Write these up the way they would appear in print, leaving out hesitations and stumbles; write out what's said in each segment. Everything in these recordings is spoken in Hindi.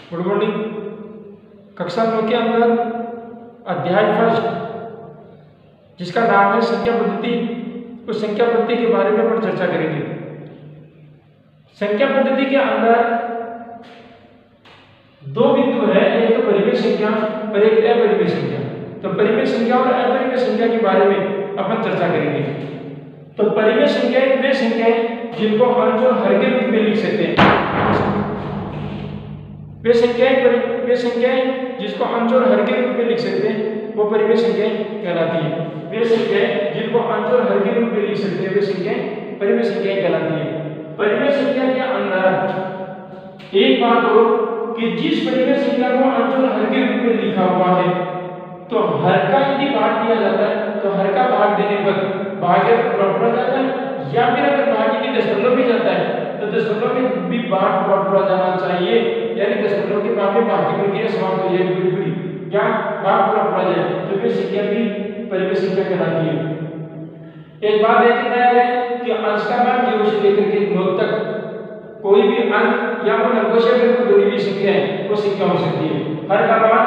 Good morning. कक्षा 9 के अंदर अध्याय फर्स्ट जिसका नाम है संख्या पद्धति, उस संख्या पद्धति के बारे में अपन चर्चा करेंगे। संख्या पद्धति के अंदर दो बिंदु है, एक तो परिमेय संख्या और एक अपरिमेय संख्या। तो परिमेय संख्या और अपरिमेय संख्या के बारे में अपन चर्चा करेंगे। तो परिमेय संख्याएं वे संख्याएं जिनको अंश और हर के रूप में लिख सकते हैं। वे संख्याएं जिसको अंश और हर के रूप में लिख सकते हैं वो परिमेय संख्याएं कहलाती है। वे संख्याएं जिनको अंश और हर के रूप में लिख सकते हैं वे संख्याएं परिमेय संख्याएं कहलाती है। परिमेय संख्या के अंदर एक बात हो कि जिस परिमेय संख्या को अंश और हर के रूप में लिखा हुआ है तो हर का यदि भाग दिया जाता है तो हर का भाग देने पर भाग्य पूरा जाता है, या फिर अगर भाग यदि दशमलव में जाता है तो दशमलव में भी भाग पूरा जाना चाहिए, यानी दशमलव के बाद में भाग की प्रक्रिया समाप्त हो जाए पूरी या भाग पूरा जाए तो वे संख्या भी परिमेय संख्या कहलाती है। एक बात देखना है कि अंश का मान 0 से लेकर के 9 तक कोई भी अंक या उन अंकों से अगर जुड़ी हुई संख्या है वो संख्या हो सकती है। हर का मान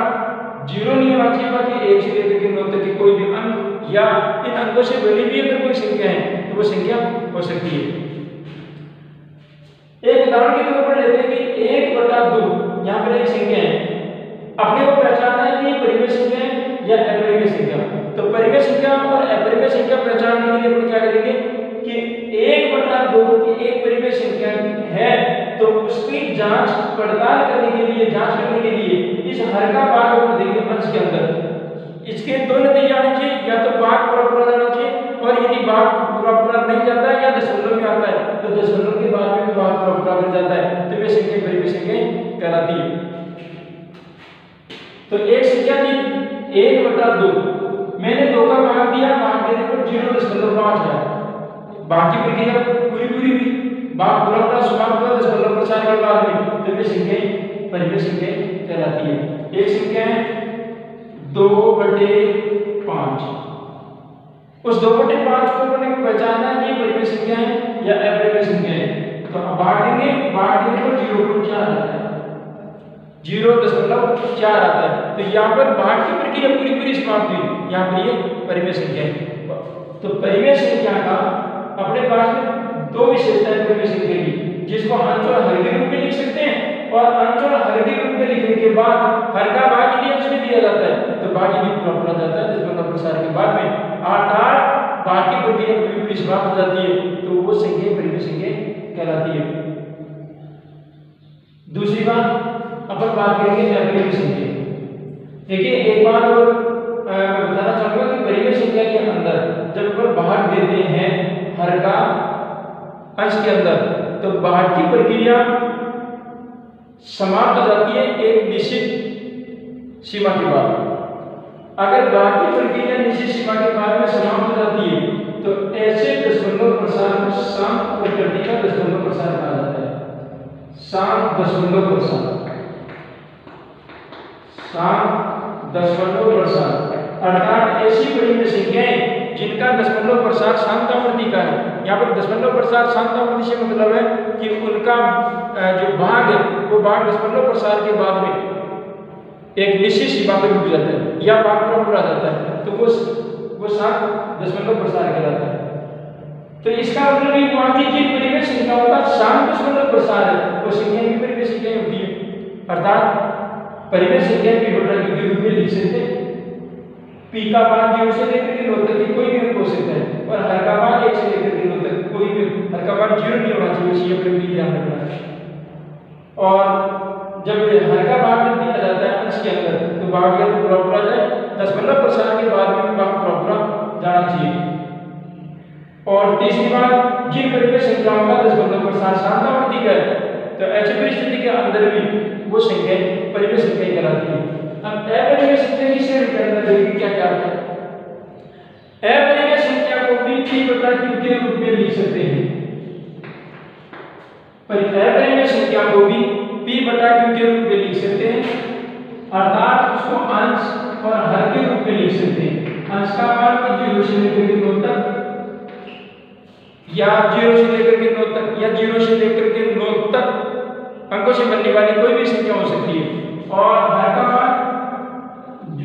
0 नहीं होना चाहिए, बाकी 1 से लेकर के 9 तक की कोई भी अंक या इन अंकों से बनी भी अगर कोई संख्या है तो वो संख्या हो सकती है। एक उदाहरण के तौर पर लेते हैं कि 1/2 यहाँ पर एक संख्या है, अपने को पहचानना है कि परिमेय संख्या है या अपरिमेय संख्या। तो परिमेय संख्या और अपरिमेय संख्या पहचानने के लिए हम क्या करेंगे कि 1/2 की एक परिमेय संख्या है तो उसकी जांच पड़ताल करने के लिए इस हर का भाग को देंगे अंश के अंदर। इसके दो नतीजे आने चाहिए, या तो भाग पूरा जाना चाहिए और यदि भाग पूरा नहीं जाता है या दशमलव में आता है तो दशमलव के बाद में भाग पूरा कर जाता है तो वे संख्या परिमेय संख्या कहलाती है। तो एक संख्या थी 1/2, मैंने 2 का भाग दिया, भाग देने पर 0.5 है, बाकी प्रक्रिया पूरी हुई, भाग पूरा समाप्त हुआ दशमलव प्रसार के बाद में तो वे संख्या परिमेय संख्या कहलाती है। एक संख्या है 2/5, उस 2/5 को अपने को पहचानना है कि परिमेय संख्या है या अपरिमेय संख्या है। तो अब भाग देने पर 0.4 आता है, 0.4 आता है। तो यहाँ पर भाग की प्रक्रिया पूरी समाप्त हुई, यहाँ पर ये परिमेय संख्या है। तो परिमेय संख्या का अपने पास में दो विशेषताएं परिमेय संख्या की, जिसको अंश और हर के रूप में लिख सकते हैं और अंश और हर के रूप में लिखने के बाद हर का भाग यदि अंश में दिया जाता है तो भाग यदि पूरा जाता है दशमलव प्रसार के बाद में, अर्थात भाग की प्रक्रिया पूरी समाप्त हो जाती है तो वो संख्या परिमेय संख्या कहलाती है। दूसरी बात अपन बात करेंगे अपरिमेय संख्या। देखिए एक बात और मैं बताना चाहूंगा कि परिमेय संख्या के अंदर जब अपन भाग देते हैं हर का अंश के अंदर तो भाग की प्रक्रिया समाप्त हो जाती है एक निश्चित सीमा के बाद। अगर भाग की प्रक्रिया निश्चित सीमा के बाद में समाप्त हो जाती है तो ऐसे दशमलव प्रसार को शांत प्रकृति का दशमलव प्रसार कहा जाता है। शांत दशमलव प्रसार अर्थात ऐसी परिमेय संख्याएं जिनका दशमलव प्रसार शांतावृत्ति का है। यहाँ पर दशमलव प्रसार शांतावृत्ति से मतलब है कि उनका जो भाग है वो भाग दशमलव प्रसार के बाद में एक निश्चित सीमा पर रुक जाता है या भाग पूरा जाता है तो वो शांत दशमलव प्रसार कहलाता है। तो इसका मतलब ये हुआ कि जिन परिमेय संख्याओं का शांत दशमलव प्रसार है वो संख्या की परिमेय संख्या होती है। अर्थात परिमेय संख्या की के रूप में लिख सकते हैं। पी का मान 0 से लेकर के 9 तक की कोई भी अंक हो सकता है और हर का मान 1 से लेकर के 9 तक कोई भी, हर का मान 0 नहीं होना चाहिए, इसी अपने भी ध्यान रखना है। और जब हर का भाग दिया जाता है अंश के अंदर तो भाग या तो पूरा जाए, दशमलव प्रसार के बाद में भाग पूरा जाना चाहिए। और तीसरी बात, जिन परिमेय संख्याओं का दशमलव प्रसार शांतावृत्ति का है तो ऐसी परिस्थिति के अंदर भी वो संख्या परिमेय संख्या कहलाती है। अब अपरिमेय संख्या किसे देखिए क्या है। अपरिमेय संख्या को भी p/q के रूप में लिख सकते हैं। अपरिमेय संख्या को भी p/q के रूप में लिख सकते हैं, अर्थात उसको अंश और हर के रूप में लिख सकते हैं। अंश का मान 0 से लेकर के 9 तक या 0 से लेकर के 9 तक या 0 से लेकर के 9 तक अंकों से बनने वाली कोई भी संख्या हो सकती है और हर का मान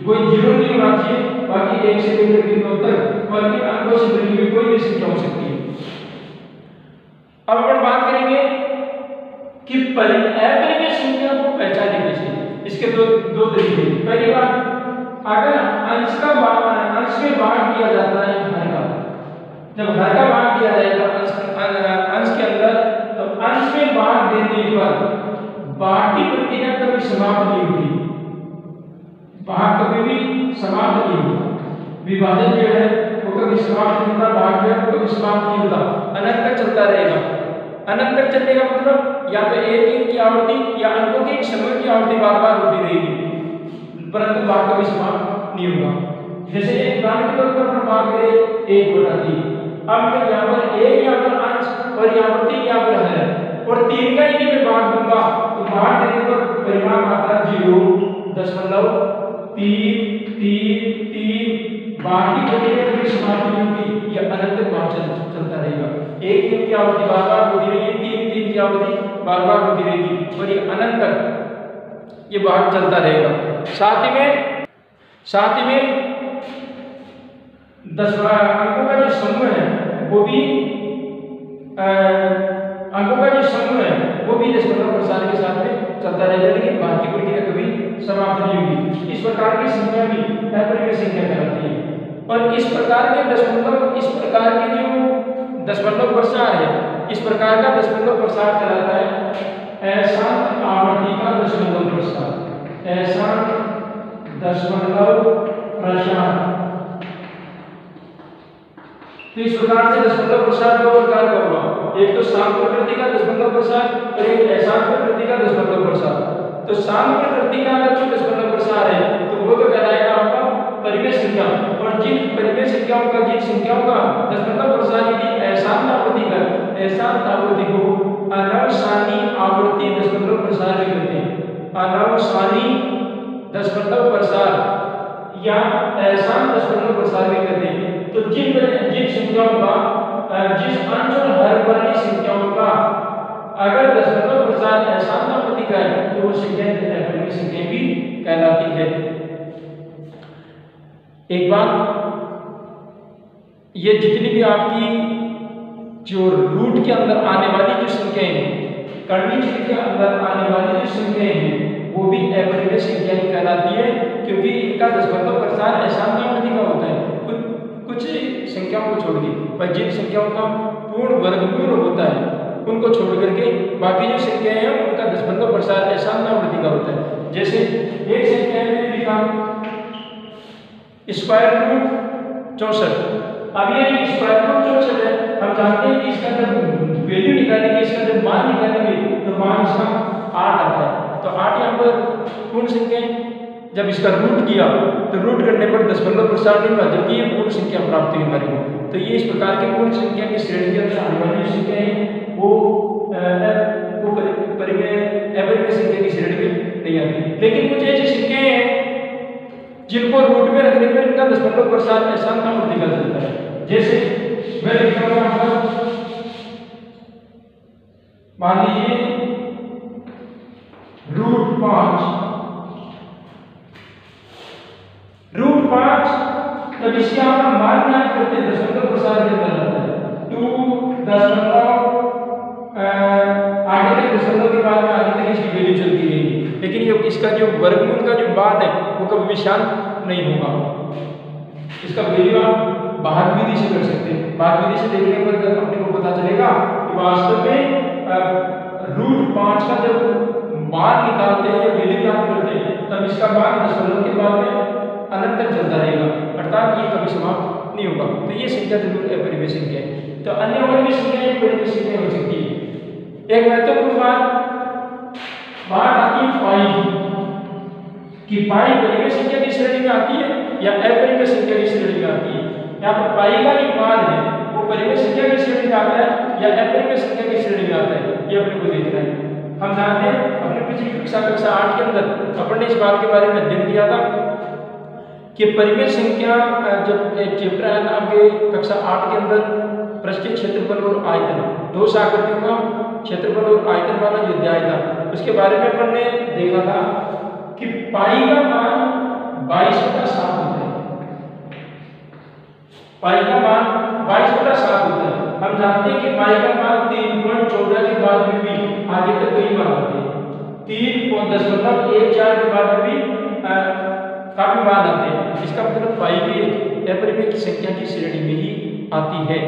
कोई 0 नहीं होना चाहिए, बाकी 1 से लेकर के 9 तक और इन अंकों से बनी हुई कोई भी संख्या हो सकती है। अब अपन बात करेंगे कि अपरिमेय संख्या को पहचाने कैसे। इसके दो तरीके। पहली बात, अगर अंश में भाग दिया जाता है हर का, जब हर का भाग दिया जाएगा अंश के अंदर, तो अंश में भाग देने पर भाग की प्रक्रिया कभी समाप्त नहीं होगी, भाग कभी भी समाप्त नहीं होगा। विभाजन जो है वो कभी समाप्त नहीं होता, भाग जो है वो कभी समाप्त नहीं होता, अनंत तक चलता रहेगा। अनंत तक चलने का मतलब या तो एक की आवर्ती या अंकों के एक समूह की आवर्ती बार बार होती रहेगी, परंतु भाग कभी समाप्त नहीं होगा। जैसे एक उदाहरण के तौर पर हम बात करें 1/3। अब यहाँ पर एक यहाँ पर अंश और यहाँ पर 3 यहाँ पर है और 3 का यदि मैं भाग दूंगा तो भाग देने पर परिणाम आता है 0.333 भाग की प्रक्रिया कभी समाप्त नहीं होती, यह अनंत तक भाग चलता रहेगा। 1 3 की आवृत्ति बार बार होती रहेगी, 3 3 की आवृत्ति बार बार होती रहेगी और ये अनंत तक ये भाग चलता रहेगा। साथ ही में 10 अंकों का जो समूह है वो भी अंकों का जो समूह है वो भी 10 प्रसार के साथ में चलता रहेगा, लेकिन भाग की प्रक्रिया कभी समाप्त नहीं होगी। इस प्रकार की संख्या भी अपरिमेय संख्या कहलाती है। और इस प्रकार के जो दशमलव प्रसार है, इस प्रकार का दशमलव प्रसार कहलाता है अशांत आवृत्ति का दशमलव प्रसार। अशांत दशमलव प्रसार। तो इस प्रकार से दशमलव प्रसार दो प्रकार का होगा, एक तो शांत प्रकृति का दशमलव प्रसार और एक अशांत प्रकृति का दशमलव प्रसार। तो शांत प्रकृति का अगर जो दशमलव प्रसार है तो वो तो कहलाएगा आपका परिमेय संख्या, और जिन परिमेय संख्याओं का दशमलव प्रसार यदि अशांत आवृत्ति का, अशांत आवृत्ति को अनवसानी आवृत्ति दशमलव प्रसार भी कहते हैं। अनवसानी दशमलव प्रसार या अशांत दशमलव प्रसार भी कहते हैं। तो जिन संख्याओं का जिस अंश और हर वाली संख्याओं का अगर दशमलव प्रसार अशांत आवृत्ति का है तो वो संख्या अपरिमेय संख्या भी कहलाती है। एक बात, ये जितनी भी आपकी जो रूट के अंदर आने वाली जो संख्याएं हैं, कर्णीय छेद के अंदर आने वाली जो संख्याएं हैं वो भी अपरिमेय संख्या ही कहलाती है, क्योंकि इनका दशमलव प्रसार अशांत आवृत्ति का होता है। कुछ संख्याओं को छोड़ के, पर जिन संख्याओं का पूर्ण वर्गमूल होता है उनको छोड़ करके बाकी जो संख्याएं हैं उनका दशमलव प्रसार अशांत आवृत्ति का होता है। जैसे एक संख्या में लिखा स्क्वायर रूट 64। अब ये स्क्वायर रूट 64 है, हम जानते हैं कि इसका जब वैल्यू निकालेंगे, इसका जब मान निकालेंगे तो मान इसका 8 आता है। तो 8 यहाँ पर पूर्ण संख्या है। जब इसका रूट किया तो रूट करने पर दशमलव प्रसार नहीं हुआ, जबकि ये पूर्ण संख्या प्राप्त हुई हमारी को। तो ये इस प्रकार के पूर्ण संख्या की श्रेणी के अंदर आने वाली संख्या है वो अपरिमेय संख्या की श्रेणी में नहीं आती। लेकिन कुछ ऐसी संख्याएं हैं जिनको रूट में रखने पर इनका दशमलव प्रसार अशांत आवृत्ति का चलता है। जैसे मैं लिखता हूं यहाँ पर, मान लीजिए रूट 5, तब इसके आप मान ज्ञात करते हैं दशमलव प्रसार के अंदर आता है 2 दशमलव आगे तक दशमलव के बाद में आगे तक इसकी वैल्यू चलती रहेगी, लेकिन ये इसका जो वर्गमूल का जो मान है वो कभी भी शांत नहीं होगा। इसका वैल्यू आप भाग विधि से कर सकते हैं। भाग विधि से देखने पर अपने को पता चलेगा कि वास्तव में रूट 5 का जब मान निकालते हैं, वैल्यू प्राप्त करते हैं, तब इसका मान दशमलव के बाद में अनंत तक चलता रहेगा, अर्थात ये कभी समाप्त नहीं होगा। तो ये संख्या जरूर अपरिमेय संख्या है। तो अन्य और भी संख्याएं परिमेय संख्या हो सकती है। एक महत्वपूर्ण बात आती है पाई कि पाई परिमेय संख्या की श्रेणी में आती है या अपरिमेय संख्या की श्रेणी में आती है। यहाँ पर पाई का जो मान है वो परिमेय संख्या की श्रेणी में आता है या अपरिमेय संख्या की श्रेणी में आता है, ये अपने को देखना है। हम जानते हैं अपने पिछली कक्षा 8 के अंदर अपन ने इस बात के बारे में अध्ययन किया था कि परिमेय संख्या, जब एक चैप्टर है ना आपके कक्षा 8 के अंदर पृष्ठीय क्षेत्रफल और आयतन, 2 आकृतियों का क्षेत्रफल और आयतन वाला जो अध्याय था, उसके बारे में अपन ने देखा था कि पाई का मान 22/7 होता है। पाई का मान 22/7 होता है। हम जानते हैं कि पाई का मान 3.14 के बाद में भी आगे तक कई मान आते हैं। 3.14 के बाद में भी काफी मान आते हैं। इसका मतलब पाई भी एक अपरिमेय संख्या की श्रेणी में ही आती है,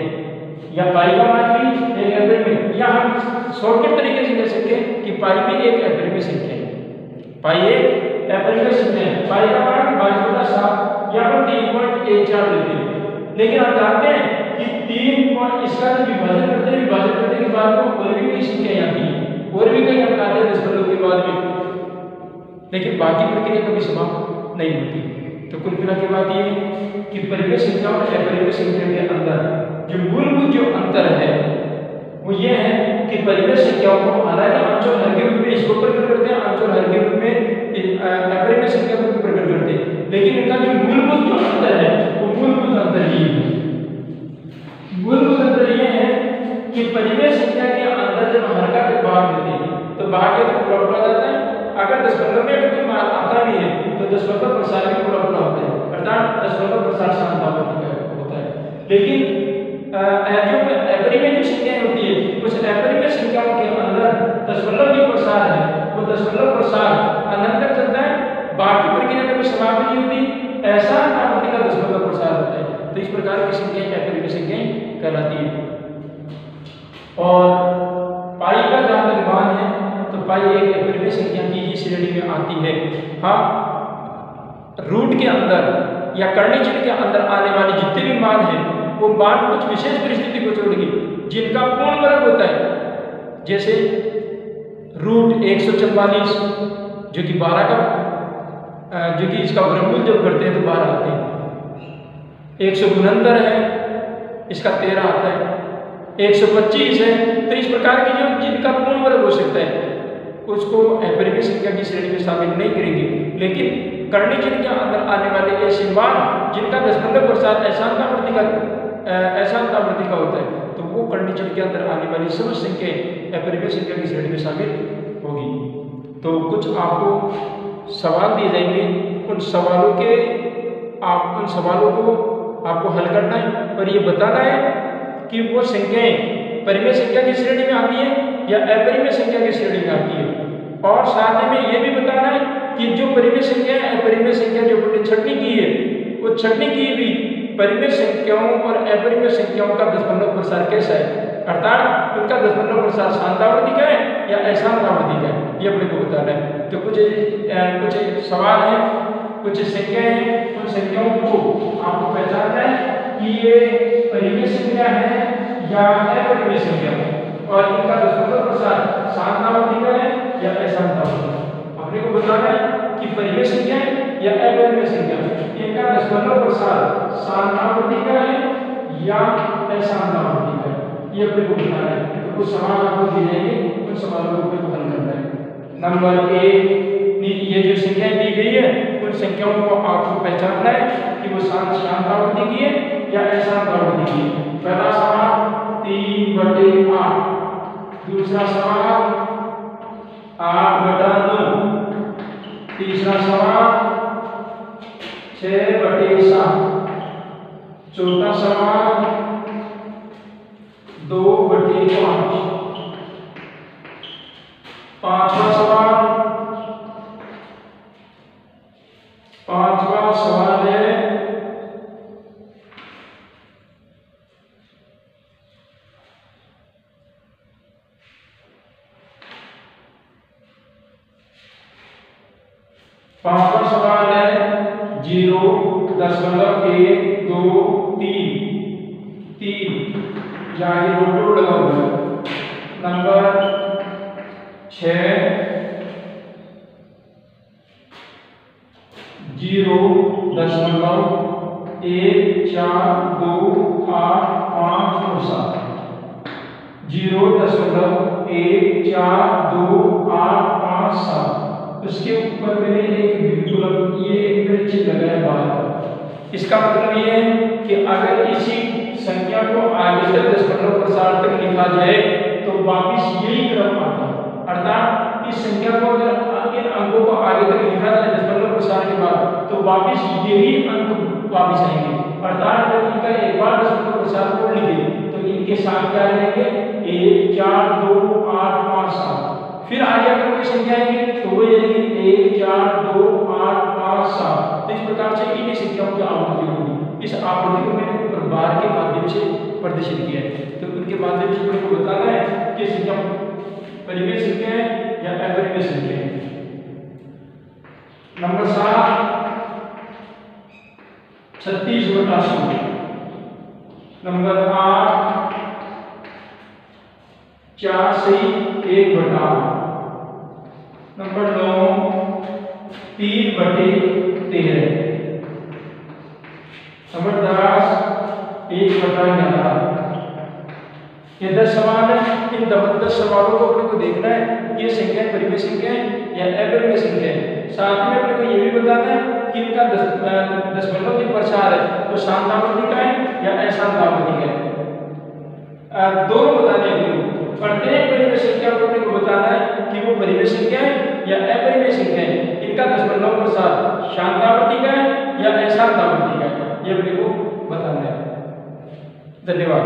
या पाई का मान भी एक अपरिमेय, या हम शॉर्टकट तरीके से कह सकते हैं कि पाई भी एक अपरिमेय संख्या है। पाई एक अपरिमेय संख्या है। पाई का मान 22/7 या फिर 3.14 लेते हैं। लेकिन हम जानते हैं कि 3 इसका जो विभाजन करते हैं, विभाजन करने के बाद में और भी कई संख्याएं आती हैं, और भी कई हम आते हैं दशमलव के बाद में, लेकिन बाकी प्रक्रिया कभी समाप्त नहीं होती। तो कुल मिला के बात ये है कि परिमेय संख्या और अपरिमेय संख्या के अंदर जो मूलभूत जो अंतर है वो ये है कि परिमेय संख्याओं को हालांकि अंश और हर के रूप में इसको प्रकट करते हैं, अंश और हर के रूप में अपरिमेय संख्या को प्रकट करते हैं, लेकिन इनका जो मूलभूत जो अंतर है वो मूलभूत अंतर ये है। मूलभूत अंतर ये है कि परिमेय संख्या के अंदर जब हर का भाग देते हैं तो भाग के तो पूरा पूरा जाता है। अगर दशमलव में अगर कोई मान आता भी है तो दशमलव प्रसार भी पूरा पूरा होता है, अर्थात दशमलव प्रसार शांतावर्ती का होता है। लेकिन जो अपरिमेय जो संख्याएं होती है उस अपरिमेय संख्याओं के अंदर दशमलव जो प्रसार है वो दशमलव प्रसार अनंत तक चलता है, बाकी प्रक्रिया कभी समाप्त नहीं होती, ऐसा आवृत्ति का दशमलव प्रसार होता है। तो इस प्रकार की संख्याएं अपरिमेय संख्याएं कहलाती है। और पाई का जहां तक मान है तो पाई एक अपरिमेय संख्या की ही श्रेणी में आती है। हाँ, रूट के अंदर या कर्णी चिन्ह के अंदर आने वाले जितने भी मान हैं वो मान कुछ विशेष परिस्थिति को छोड़ेगी जिनका पूर्ण वर्ग होता है, जैसे रूट 144 जो कि 12 का जो कि इसका वर्गमूल जब करते हैं तो 12 आते हैं। 169 है, इसका 13 आता है। 125 है। तो इस प्रकार की जो जिनका पूर्ण वर्ग हो सकता है उसको अपरिमेय संख्या की श्रेणी में शामिल नहीं करेंगे। लेकिन कर्णी चिन्ह के अंदर आने वाले ऐसे मान जिनका दशमलव प्रसार ऐशांतावर्ती का होता है तो वो कर्णी चिन्ह के अंदर आने वाली समस्त संख्याएं अपरिमेय संख्या की श्रेणी में शामिल होगी। तो कुछ आपको सवाल दिए जाएंगे, उन सवालों को आपको हल करना है और ये बताना है कि वो संख्याएं परिमेय संख्या की श्रेणी में आती है या अपरिमेय संख्या की श्रेणी में आती है। और साथ में ये भी बताना है कि जो परिमेय संख्या है अपरिमेय संख्या जो हमने छटनी की है वो छटनी की भी परिमेय संख्याओं और अपरिमेय संख्याओं का दशमलव प्रसार कैसा है, अर्थात उनका दशमलव प्रसार शांतावर्ती का है या अशांतावर्ती का है, ये अपने को बताना है। तो कुछ सवाल हैं, कुछ संख्याएं हैं, उन संख्याओं को आपको पहचानना है कि ये परिमेय संख्या है या अपरिमेय संख्या है और इनका दशमलव प्रसार शांतावर्ती का है या अशांतावर्ती का। अपने को बताना है कि परिमेय संख्या है या अपरिमेय संख्या है, इनका दशमलव प्रसार शांतावर्ती का है या अशांतावर्ती का है, ये अपने को बताना है। तो कुछ सवाल आपको दिए जाएंगे, उन सवालों को हल करना है। नंबर 1, ये जो संख्याएं दी गई है उन संख्याओं को आपको पहचानना है कि वो शांतावर्ती की है या अशांतावर्ती की है। पहला सवाल 3/8, दूसरा सवाल 8/9, तीसरा सवाल 6/7, चौथा सवाल 2/5, पांचवा सवाल है 0.123 यहाँ ये रोड लगा हुआ है। नंबर 6 0.1428597 0.1428597। उसके ऊपर मैंने एक बिल्कुल ये एक चिन्ह लगाया बाहर। इसका मतलब ये है कि अगर इसी संख्या को आगे तक दशमलव प्रसार तक लिखा जाए तो वापिस यही क्रम आता है, अर्थात इस इस संख्या को अगर इन अंकों को आगे तक लिखा जाए दशमलव प्रसार के बाद तो वापस यही अंक वापस आएंगे। अर्थात जब इनका एक बार दशमलव प्रसार को लिखे तो इनके साथ क्या आएंगे 1 4 2 8 5 7। फिर आगे अगर कोई संख्या आएगी तो वो आएगी 1 4 2 8 5 7। तो इस प्रकार से इन्हीं संख्याओं की आवृत्ति होगी। इस आवृत्ति को मैंने प्रबार के माध्यम से प्रदर्शित किया है। तो उनके माध्यम से मुझे बताना है कि संख्या परिमेय संख्या है या अपरिमेय संख्या है। नंबर 7 36/100। नंबर 8 4 से 1/8। नंबर 9 3/13। नंबर 10 1/11। ये 10 सवाल है। इन 10 सवालों को अपने को देखना है ये संख्या परिमेय संख्या है या अपरिमेय संख्या है। साथ में अपने को ये भी बताना है कि इनका दशमलव जो प्रसार है तो शांतावृत्ति का है या अशांतावृत्ति का है। दोनों बताने हैं। प्रत्येक परिमेय संख्या को अपने को बताना है कि वो परिमेय संख्या है या अपरिमेय संख्या है। इनका दशमलव प्रसार शांतावृत्ति का है या अशांतावृत्ति का है, ये अपने को बताना है। धन्यवाद।